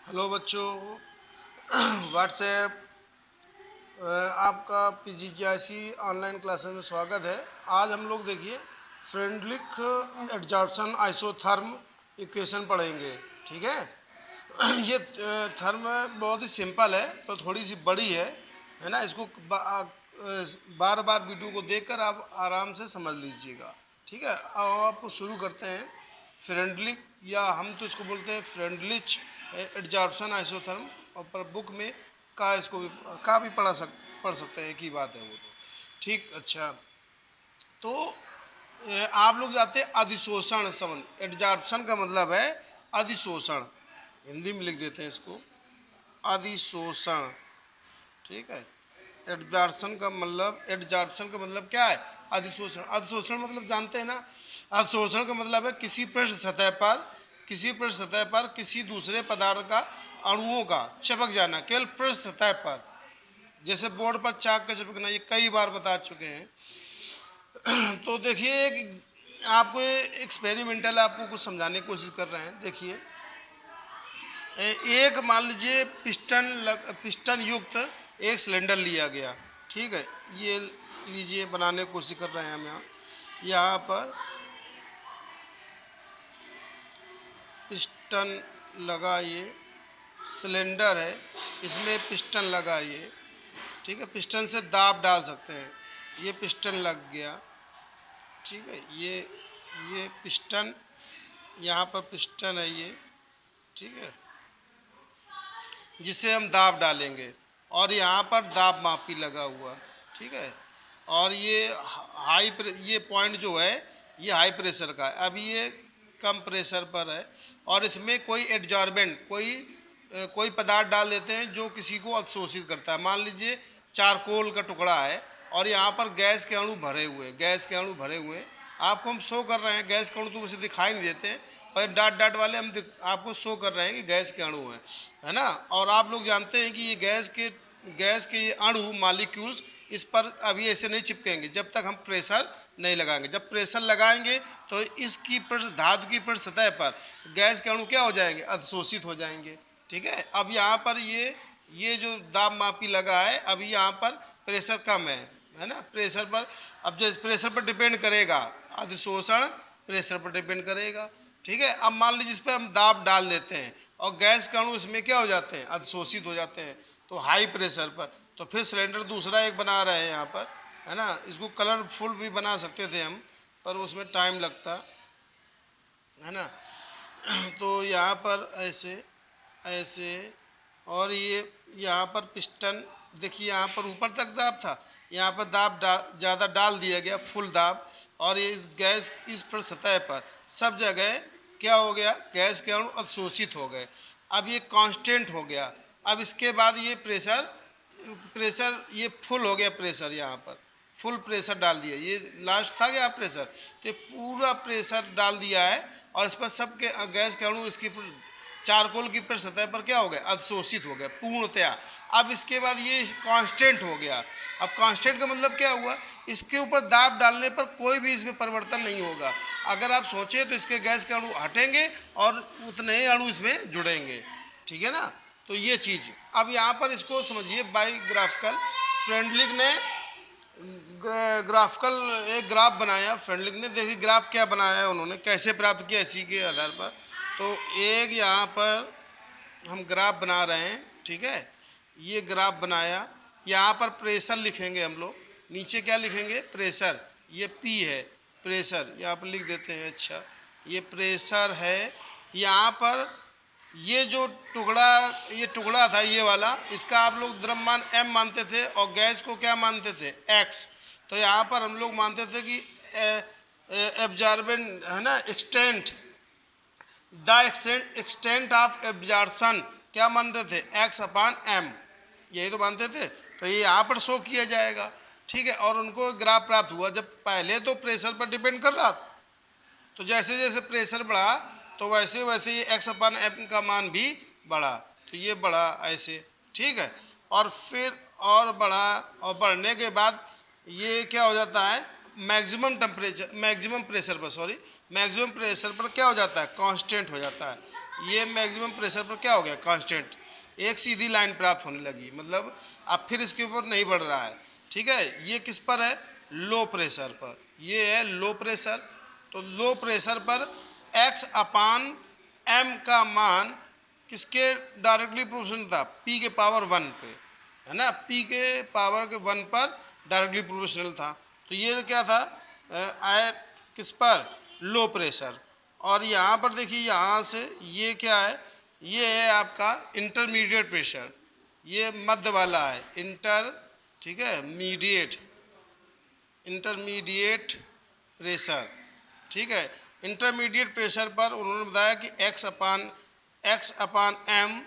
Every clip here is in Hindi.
हेलो बच्चों। व्हाट्सएप आपका पीजीजीआईसी ऑनलाइन क्लासेस में स्वागत है। आज हम लोग देखिए फ्रेंडलिक एडजॉर्प्शन आइसोथर्म इक्वेशन पढ़ेंगे। ठीक है। ये थर्म बहुत ही सिंपल है पर थोड़ी सी बड़ी है ना। इसको बार बार वीडियो को देखकर आप आराम से समझ लीजिएगा। ठीक है। अब आप शुरू करते हैं। फ्रेंडलिक या हम तो इसको बोलते हैं फ्रेंडलिच एडजॉर्प्शन आइसोथर्म। और पर बुक में का इसको भी पढ़ सकते हैं की बात है वो तो। ठीक। अच्छा, तो आप लोग जाते हैं अधिशोषण संबंध। एडजॉर्प्शन का मतलब है अधिशोषण। हिंदी में लिख देते हैं इसको अधिशोषण। ठीक है। एडजॉर्प्शन का मतलब क्या है? अधिशोषण। अधिशोषण मतलब जानते हैं ना। अधिशोषण का मतलब है किसी पृष्ठ सतह पर किसी दूसरे पदार्थ का अणुओं का चिपक जाना, केवल पृष्ठ सतह पर। जैसे बोर्ड पर चाक का चिपकना, ये कई बार बता चुके हैं। तो देखिए आपको एक्सपेरिमेंटल आपको कुछ समझाने की कोशिश कर रहे हैं। देखिए एक मान लीजिए पिस्टन युक्त एक सिलेंडर लिया गया। ठीक है। ये लीजिए, बनाने की कोशिश कर रहे हैं हम। यहाँ पर पिस्टन लगा, ये सिलेंडर है, इसमें पिस्टन लगा ये। ठीक है। पिस्टन से दाब डाल सकते हैं। ये पिस्टन लग गया। ठीक है। ये पिस्टन, यहाँ पर पिस्टन है ये। ठीक है। जिससे हम दाब डालेंगे और यहाँ पर दाब मापी लगा हुआ। ठीक है। और ये पॉइंट जो है ये हाई प्रेशर का है। अभी ये कम प्रेशर पर है और इसमें कोई एडजॉर्बेंट कोई पदार्थ डाल देते हैं जो किसी को अवशोषित करता है। मान लीजिए चारकोल का टुकड़ा है और यहाँ पर गैस के अणु भरे हुए हैं। आपको हम शो कर रहे हैं, गैस के अणु तो उसे दिखाई नहीं देते हैं पर डाट डाट वाले आपको शो कर रहे हैं कि गैस के अणु हैं, है ना। और आप लोग जानते हैं कि ये गैस के ये अणु मालिक्यूल्स इस पर अभी ऐसे नहीं चिपकेंगे जब तक हम प्रेशर नहीं लगाएंगे। जब प्रेशर लगाएंगे तो इसकी धातु की पृष्ठ सतह पर गैस के अणु क्या हो जाएंगे? अवशोषित हो जाएंगे। ठीक है। अब यहाँ पर ये जो दाब मापी लगा है, अभी यहाँ पर प्रेशर कम है ना। प्रेशर पर, अब जैसे प्रेशर पर डिपेंड करेगा, अधिशोषण प्रेशर पर डिपेंड करेगा। ठीक है। अब मान लीजिए इस पर हम दाब डाल देते हैं और गैस के अणु इसमें क्या हो जाते हैं? अवशोषित हो जाते हैं। तो हाई प्रेशर पर, तो फिर सिलेंडर दूसरा एक बना रहे हैं यहाँ पर, है ना। इसको कलरफुल भी बना सकते थे हम, पर उसमें टाइम लगता, है ना। तो यहाँ पर ऐसे ऐसे, और ये यहाँ पर पिस्टन, देखिए यहाँ पर ऊपर तक दाब था, यहाँ पर दाब ज़्यादा डाल दिया गया, फुल दाब। और ये इस गैस इस पर सतह पर सब जगह क्या हो गया? गैस के अणु अवशोषित हो गए। अब ये कांस्टेंट हो गया। अब इसके बाद ये प्रेशर ये फुल हो गया। प्रेशर यहाँ पर फुल प्रेशर डाल दिया, ये लास्ट था क्या प्रेशर, तो ये पूरा प्रेशर डाल दिया है। और इस पर सबके गैस के अणु इसकी चारकोल की पृष्ठ सतह पर क्या हो गया? अवशोषित हो गया पूर्णतया। अब इसके बाद ये कांस्टेंट हो गया। अब कांस्टेंट का मतलब क्या हुआ? इसके ऊपर दाब डालने पर कोई भी इसमें परिवर्तन नहीं होगा। अगर आप सोचें तो इसके गैस के अणु हटेंगे और उतने ही अणु इसमें जुड़ेंगे। ठीक है ना। तो ये चीज़, अब यहाँ पर इसको समझिए बायोग्राफिकल। फ्रेंडलिक ने ग्राफिकल एक ग्राफ बनाया। फ्रेंडलिक ने, देखिए ग्राफ क्या बनाया है उन्होंने, कैसे प्राप्त किया, इसी के आधार पर। तो एक यहाँ पर हम ग्राफ बना रहे हैं। ठीक है। ये ग्राफ बनाया, यहाँ पर प्रेशर लिखेंगे हम लोग, नीचे क्या लिखेंगे? प्रेशर। ये पी है प्रेशर, यहाँ पर लिख देते हैं। अच्छा, ये प्रेशर है। यहाँ पर ये टुकड़ा था ये वाला, इसका आप लोग द्रव्यमान m मानते थे और गैस को क्या मानते थे? x। तो यहाँ पर हम लोग मानते थे कि एब्जॉर्बेंट, है ना, एक्सटेंट ऑफ एब्जॉर्प्शन क्या मानते थे? x/m, यही तो मानते थे। तो ये यहाँ पर शो किया जाएगा। ठीक है। और उनको ग्राफ प्राप्त हुआ। जब पहले तो प्रेशर पर डिपेंड कर रहा, तो जैसे जैसे प्रेशर बढ़ा तो वैसे वैसे ये x/m का मान भी बढ़ा। तो ये बढ़ा ऐसे। ठीक है। और फिर और बढ़ा, और बढ़ने के बाद ये क्या हो जाता है? मैक्सिमम प्रेशर पर क्या हो जाता है? कांस्टेंट हो जाता है। ये मैक्सिमम प्रेशर पर क्या हो गया, कांस्टेंट, एक सीधी लाइन प्राप्त होने लगी, मतलब अब फिर इसके ऊपर नहीं बढ़ रहा है। ठीक है, ये किस पर है, लो प्रेशर पर, ये है लो प्रेशर। तो लो प्रेशर पर x अपान m का मान किसके डायरेक्टली प्रोपोर्शनल था, p के पावर 1 पे, है ना, p के पावर के 1 पर डायरेक्टली प्रोपोर्शनल था। तो ये क्या था, एट किस पर, लो प्रेशर। और यहाँ पर देखिए, यहाँ से ये क्या है, ये है आपका इंटरमीडिएट प्रेशर, ये मध्य वाला है इंटर, ठीक है, मीडिएट, इंटरमीडिएट प्रेशर। ठीक है, इंटरमीडिएट प्रेशर पर उन्होंने बताया कि x upon m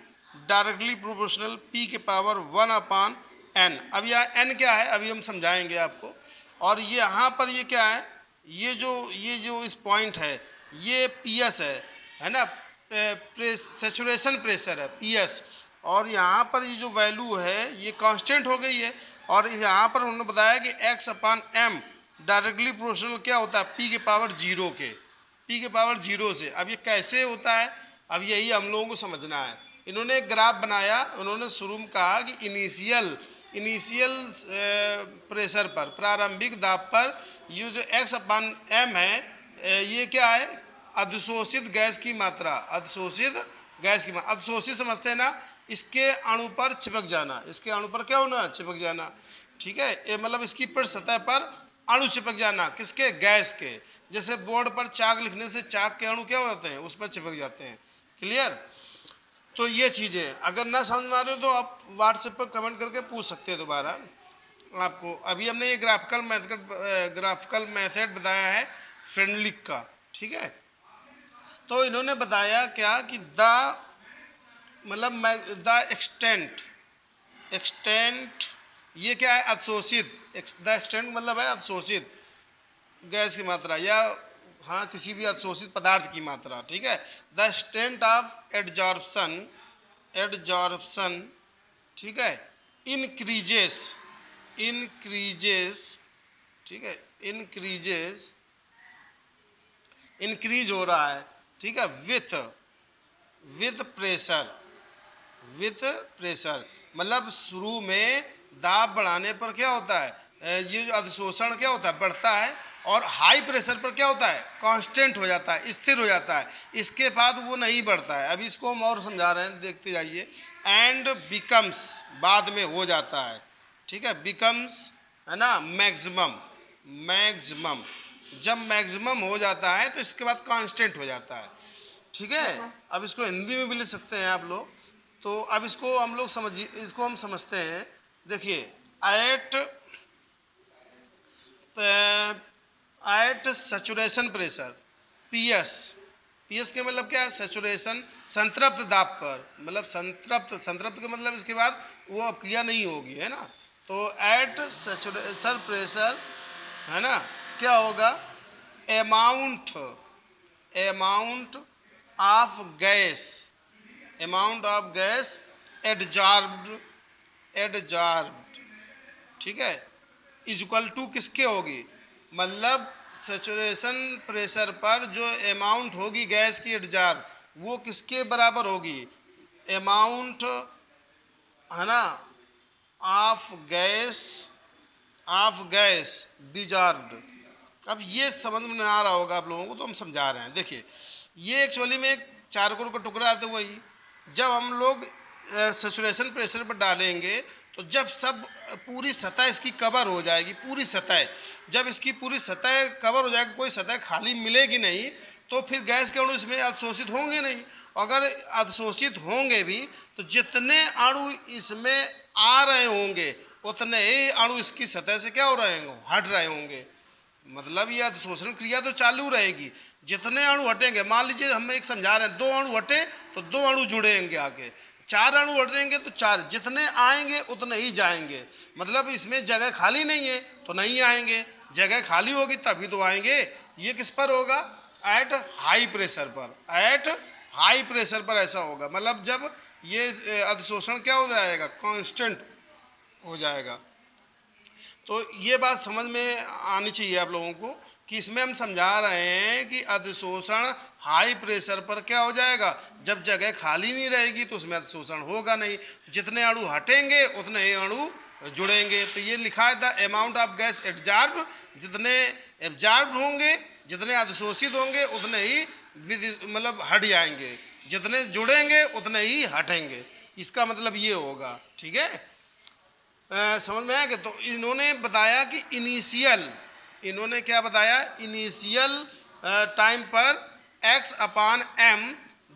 directly proportional p के पावर 1 अपान n। अब यहाँ n क्या है, अभी हम समझाएंगे आपको। और ये यहाँ पर ये क्या है, ये जो इस पॉइंट है ये PS है ना, सेचुरेशन प्रेशर है PS। और यहाँ पर ये जो वैल्यू है ये कांस्टेंट हो गई है। और यहाँ पर उन्होंने बताया कि x upon m directly proportional क्या होता है, p के पावर 0 के, p के पावर 0 से। अब ये कैसे होता है, अब यही हम लोगों को समझना है। इन्होंने एक ग्राफ बनाया, उन्होंने शुरू में कहा कि इनिशियल प्रेशर पर, प्रारंभिक दाब पर ये जो x अपान m है, ये क्या है, अधिशोषित गैस की मात्रा, अधिशोषित गैस की मात्रा, अधिशोषित समझते हैं ना, इसके अणु पर चिपक जाना, इसके अणु पर क्या होना, चिपक जाना। ठीक है, ये मतलब इसकी पृष्ठ सतह पर अणु चिपक जाना, किसके, गैस के। जैसे बोर्ड पर चाक लिखने से चाक के अणु क्या होते हैं, उस पर चिपक जाते हैं। क्लियर। तो ये चीज़ें अगर ना समझ में आ रहे हो तो आप व्हाट्सएप पर कमेंट करके पूछ सकते हैं दोबारा आपको। अभी हमने ये ग्राफिकल मेथड बताया है फ्रेंडलिक का। ठीक है, तो इन्होंने बताया क्या कि मतलब द एक्सटेंट ये क्या है, अवशोषित, द एक्सटेंट मतलब है अवशोषित गैस की मात्रा, या हाँ किसी भी अवशोषित पदार्थ की मात्रा। ठीक है, द एक्सटेंट ऑफ एडजॉर्प्शन, ठीक है, इंक्रीजेस, ठीक है, इंक्रीज हो रहा है। ठीक है, विथ प्रेशर, मतलब शुरू में दाब बढ़ाने पर क्या होता है, ये जो अधिशोषण क्या होता है, बढ़ता है। और हाई प्रेशर पर क्या होता है, कांस्टेंट हो जाता है, स्थिर हो जाता है। इसके बाद वो नहीं बढ़ता है। अभी इसको हम और समझा रहे हैं, देखते जाइए। एंड बिकम्स, बाद में हो जाता है। ठीक है, बिकम्स है ना, मैक्सिमम, जब मैक्सिमम हो जाता है तो इसके बाद कांस्टेंट हो जाता है। ठीक है, अब इसको हिंदी में भी लिख सकते हैं आप लोग। तो अब इसको हम लोग समझिए, इसको हम समझते हैं। देखिए, एट सैचुरेशन प्रेशर, पीएस के मतलब क्या है, सैचुरेशन, संतृप्त दाब पर, मतलब संतृप्त के मतलब इसके बाद वो अब क्रिया नहीं होगी, है ना। तो एट सैचुरेशन प्रेशर, है ना, क्या होगा, अमाउंट ऑफ गैस एडजॉर्ब्ड, ठीक है, इज इक्वल टू किसके होगी, मतलब सैचुरेशन प्रेशर पर जो अमाउंट होगी गैस की एडजॉर्ब, वो किसके बराबर होगी, अमाउंट, है ना, ऑफ गैस डिजॉर्ब्ड। अब ये समझ में आ रहा होगा आप लोगों को, तो हम समझा रहे हैं। देखिए, ये एक्चुअली में एक चारकोल का टुकड़ा है। तो वही जब हम लोग सैचुरेशन प्रेशर पर डालेंगे तो जब सब पूरी सतह इसकी कवर हो जाएगी, पूरी सतह, जब इसकी पूरी सतह कवर हो जाएगी, कोई सतह खाली मिलेगी नहीं, तो फिर गैस के अणु इसमें अवशोषित होंगे नहीं। अगर अवशोषित होंगे भी तो जितने अणु इसमें आ रहे होंगे उतने ही अणु इसकी सतह से क्या हो रहे होंगे, हट रहे होंगे। मतलब ये अवशोषण क्रिया तो चालू रहेगी। जितने अणु हटेंगे, मान लीजिए हम एक समझा रहे हैं, 2 अणु हटे तो 2 अणु जुड़ेंगे आके, 4 अणु हटेंगे तो 4, जितने आएंगे उतने ही जाएंगे। मतलब इसमें जगह खाली नहीं है तो नहीं आएंगे, जगह खाली होगी तभी तो आएंगे। ये किस पर होगा, एट हाई प्रेशर पर ऐसा होगा। मतलब जब ये अधिशोषण क्या हो जाएगा, कांस्टेंट हो जाएगा। तो ये बात समझ में आनी चाहिए आप लोगों को कि इसमें हम समझा रहे हैं कि अधिशोषण हाई प्रेशर पर क्या हो जाएगा, जब जगह खाली नहीं रहेगी तो उसमें अतिशोषण होगा नहीं, जितने अणु हटेंगे उतने ही अणु जुड़ेंगे। तो ये लिखा है the amount of gas absorb, जितने एब्जॉर्ब होंगे, जितने अधिशोषित होंगे उतने ही मतलब हट जाएंगे, जितने जुड़ेंगे उतने ही हटेंगे। इसका मतलब ये होगा। ठीक है, समझ में आया कि? तो इन्होंने बताया कि इन्होंने क्या बताया, इनिशियल टाइम पर x upon m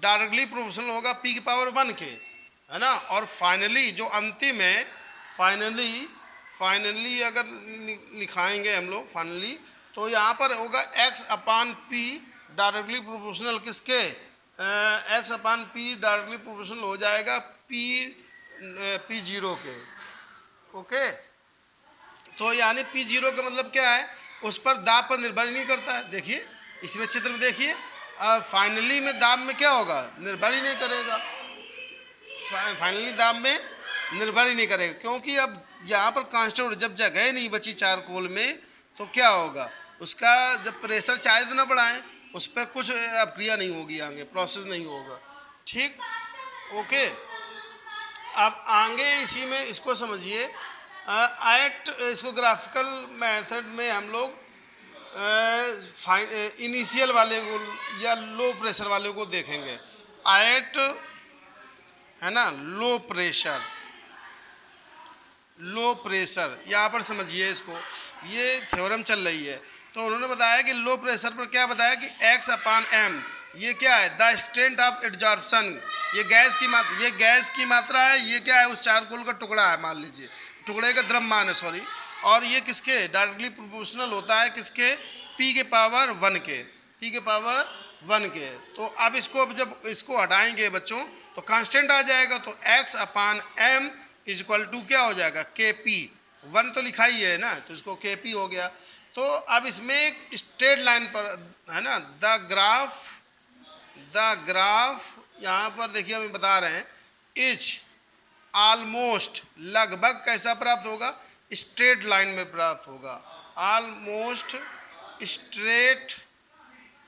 directly proportional होगा p की पावर 1 के, है ना। और फाइनली जो अंतिम है, फाइनली अगर लिखाएंगे हम लोग फाइनली, तो यहाँ पर होगा x अपान p डायरेक्टली प्रोपोर्शनल किसके, x अपान p डायरेक्टली प्रोपोर्शनल हो जाएगा p0 के। ओके, तो यानी P0 का मतलब क्या है, उस पर दाब पर निर्भर ही नहीं करता है। देखिए इसमें चित्र में देखिए, फाइनली में दाब में क्या होगा, निर्भर ही नहीं करेगा, फाइनली दाब में निर्भर ही नहीं करेगा, क्योंकि अब यहाँ पर कांस्टेंट जब जगह नहीं बची चारकोल में तो क्या होगा, उसका जब प्रेशर चाहे तो ना बढ़ाएं, उस पर कुछ अब क्रिया नहीं होगी, आगे प्रोसेस नहीं होगा। ठीक, ओके। अब आगे इसी में इसको समझिए, इसको ग्राफिकल मेथड में हम लोग इनिशियल वाले को या लो प्रेशर वाले को देखेंगे। एट, है ना, लो प्रेशर यहाँ पर समझिए इसको, ये थ्योरम चल रही है। तो उन्होंने बताया कि लो प्रेशर पर क्या बताया कि x अपान m, ये क्या है, द स्ट्रेंथ ऑफ एब्जॉर्प्शन, ये गैस की मात्रा है, ये क्या है, उस चारकोल का टुकड़ा है, मान लीजिए टुकड़े का द्रव्यमान है, सॉरी, और ये किसके डायरेक्टली प्रोपोर्शनल होता है, किसके, p के पावर 1 के। तो अब जब इसको हटाएंगे बच्चों तो कांस्टेंट आ जाएगा, तो x upon m is equal to क्या हो जाएगा, kp, 1 तो लिखा ही है ना, तो इसको kp हो गया। तो अब इसमें एक स्ट्रेट लाइन पर, है ना, द ग्राफ यहाँ पर देखिए हम बता रहे हैं, इज ऑलमोस्ट, लगभग कैसा प्राप्त होगा, स्ट्रेट लाइन में प्राप्त होगा, ऑलमोस्ट स्ट्रेट,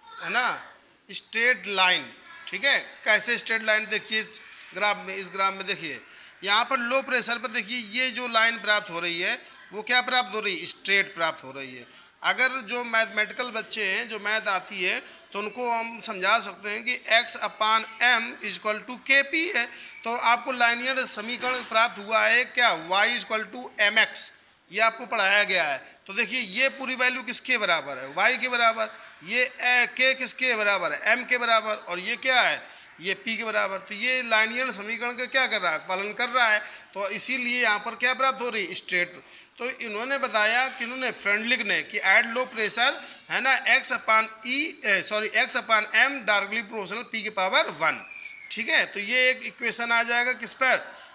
है ना, स्ट्रेट लाइन। ठीक है, कैसे स्ट्रेट लाइन, देखिए इस ग्राफ में देखिए, यहाँ पर लो प्रेशर पर देखिए ये जो लाइन प्राप्त हो रही है वो क्या प्राप्त हो रही है, स्ट्रेट प्राप्त हो रही है। अगर जो मैथमेटिकल बच्चे हैं, जो मैथ आती है, तो उनको हम समझा सकते हैं कि x upon m is equal to K P है। तो आपको लाइनियर समीकरण प्राप्त हुआ है क्या, y is equal to M X, ये आपको पढ़ाया गया है। तो देखिए ये पूरी वैल्यू किसके बराबर है, y के बराबर, ये k किसके बराबर है, m के बराबर, और ये क्या है, ये p के बराबर। तो ये लाइनियर समीकरण का क्या कर रहा है, पालन कर रहा है। तो इसीलिए यहाँ पर क्या प्राप्त हो रही है, स्ट्रेट। तो इन्होंने बताया कि फ्रेंडलिक ने कि एट लो प्रेशर, है ना, x upon m directly proportional p के पावर 1। ठीक है, तो ये एक इक्वेशन आ जाएगा किस पर,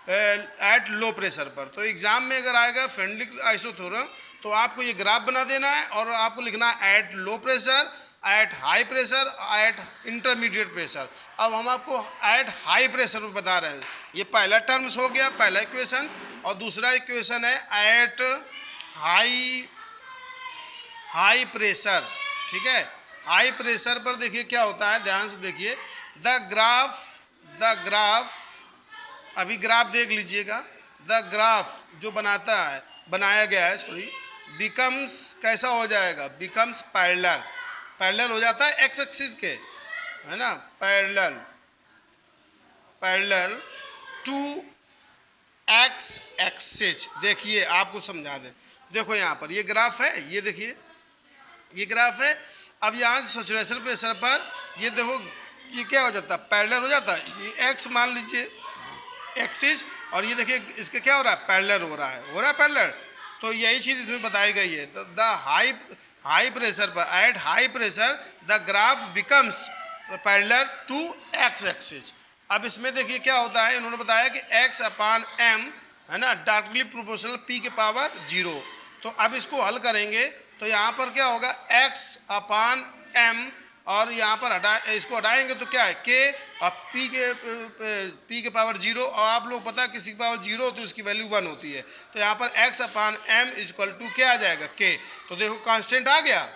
एट लो प्रेशर पर। तो एग्जाम में अगर आएगा फ्रेंडलिक आइसोथर्मल, तो आपको ये ग्राफ बना देना है और आपको लिखना है at low pressure, eight high pressure, eight intermediate pressure. अब हम आपको एट हाई प्रेशर में बता रहे हैं, ये पहला टर्म्स हो गया, पहला इक्वेशन, और दूसरा इक्वेशन है एट हाई प्रेशर। ठीक है, हाई प्रेशर पर देखिए क्या होता है, ध्यान से देखिए, द ग्राफ अभी ग्राफ देख लीजिएगा, द ग्राफ जो बनाया गया है, सॉरी, बिकम्स कैसा हो जाएगा, बिकम्स पैरेलल हो जाता है एक्स एक्सिस के, है ना, पैरेलल टू एक्स एक्सिस। देखिए आपको समझा दें, देखो यहाँ पर ये ग्राफ है, ये देखिए ये ग्राफ है। अब यहाँ से सैचुरेशन प्रेशर पर ये देखो ये क्या हो जाता है, पैरेलल हो जाता है, ये एक्स मान लीजिए एक्सिस, और ये देखिए इसके क्या हो रहा है, पैरेलल हो रहा है पैरेलल। तो यही चीज़ इसमें बताई गई है। तो द हाई प्रेशर पर, at high pressure the graph becomes parallel to X axis. अब इसमें देखिए क्या होता है, इन्होंने बताया कि x अपान m, है ना, डायरेक्टली प्रोपोर्शनल p के पावर 0। तो अब इसको हल करेंगे तो यहाँ पर क्या होगा, x अपान m, और यहाँ पर इसको हटाएंगे तो क्या है, k, और p के पावर 0, और आप लोग पता है किसी के पावर 0 तो उसकी वैल्यू 1 होती है। तो यहाँ पर x upon m is equal to क्या आ जाएगा, k। तो देखो कांस्टेंट आ गया,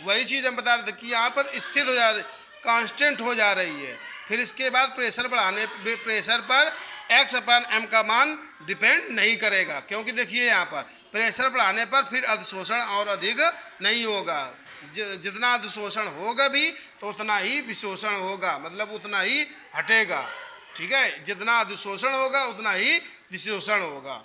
वही चीज़ हम बता रहे थे कि यहाँ पर स्थित हो जा रही, कांस्टेंट हो जा रही है। फिर इसके बाद प्रेशर बढ़ाने प्रेशर पर एक्स अपान एम का मान डिपेंड नहीं करेगा, क्योंकि देखिए यहाँ पर प्रेशर बढ़ाने पर फिर अधिशोषण और अधिक नहीं होगा। जितना अधिशोषण होगा भी तो उतना ही विशोषण होगा, मतलब उतना ही हटेगा। ठीक है, जितना अधिशोषण होगा उतना ही विशोषण होगा।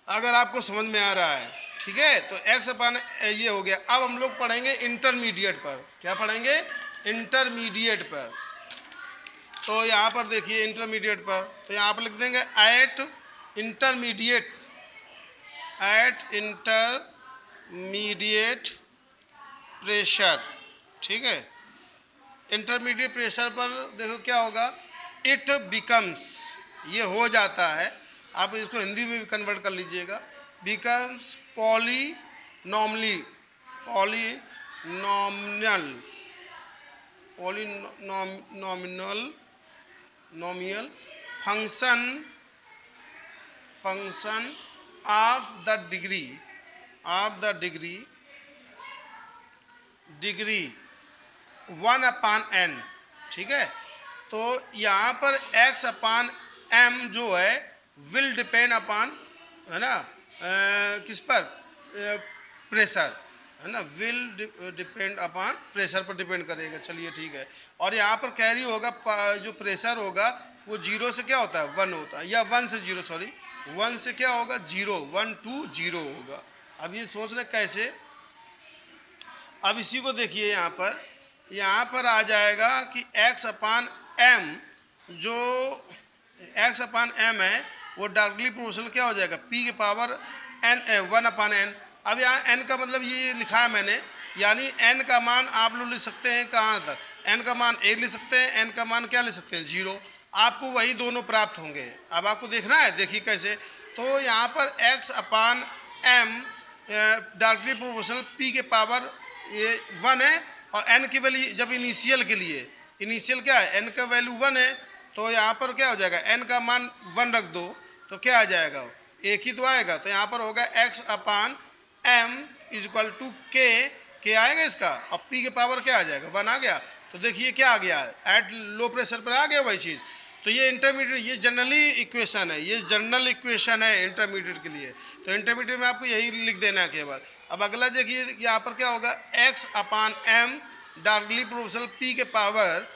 अगर आपको समझ में आ रहा है, ठीक है, तो एक्स अपान ये हो गया। अब हम लोग पढ़ेंगे इंटरमीडिएट पर। क्या पढ़ेंगे? इंटरमीडिएट पर। तो यहाँ पर देखिए इंटरमीडिएट पर, तो यहाँ पर लिख देंगे एट इंटरमीडिएट प्रेशर। ठीक है, इंटरमीडिएट प्रेशर पर देखो क्या होगा, इट बिकम्स, ये हो जाता है, आप इसको हिंदी में भी कन्वर्ट कर लीजिएगा, becomes polynomial function of the degree 1 upon n। ठीक है, तो यहाँ पर x अपान m जो है विल डिपेंड अपान, है ना, किस पर? प्रेशर, है ना, विल डिपेंड अपान प्रेशर पर डिपेंड करेगा। चलिए ठीक है, और यहाँ पर कैरी होगा, जो प्रेशर होगा वो 0 से क्या होता है? 1 होता है, या 1 से 0, सॉरी 1 से क्या होगा? 0, 1 to 0 होगा। अब ये सोच रहे कैसे? अब इसी को देखिए, यहाँ पर आ जाएगा कि x अपान m, जो x अपान m है वो डायरेक्टली प्रोपोर्शनल क्या हो जाएगा? p के पावर n 1 अपान n। अब यहाँ n का मतलब ये लिखा है मैंने, यानी n का मान आप लोग लिख सकते हैं कहाँ तक? n का मान 1 लिख सकते हैं, n का मान क्या लिख सकते हैं? 0। आपको वही दोनों प्राप्त होंगे। अब आपको देखना है, देखिए कैसे। तो यहाँ पर x upon m directly proportional p के पावर ये 1 है, और n की वैल्यू जब इनिशियल के लिए, इनिशियल क्या है? n का वैल्यू 1 है, तो यहाँ पर क्या हो जाएगा? n का मान 1 रख दो तो क्या आ जाएगा? एक ही तो आएगा। तो यहाँ पर होगा x upon m is equal to K आएगा इसका, और p के पावर क्या आ जाएगा? 1 आ गया। तो देखिए क्या आ गया, एट लो प्रेशर पर आ गया वही चीज़। तो ये इंटरमीडिएट, ये जनरली इक्वेशन है, ये जनरल इक्वेशन है इंटरमीडिएट के लिए। तो इंटरमीडिएट में आपको यही लिख देना है केवल। अब अगला देखिए, यहाँ पर क्या होगा, x upon m directly proportional p के पावर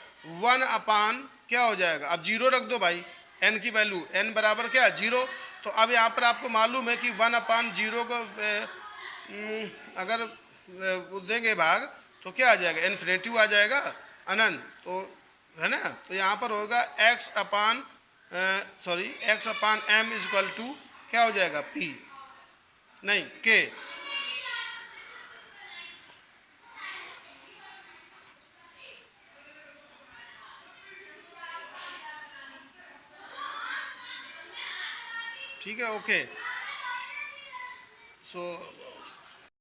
1 अपान क्या हो जाएगा? अब 0 रख दो भाई, n की वैल्यू, n बराबर क्या? 0। तो अब यहाँ पर आपको मालूम है कि 1 अपान 0 को अगर देंगे भाग तो क्या आ जाएगा? इन्फिनेटिव आ जाएगा, अनंत। तो है ना, तो यहाँ पर होगा x upon m is equal to क्या हो जाएगा? p नहीं k। ठीक है, ओके। सो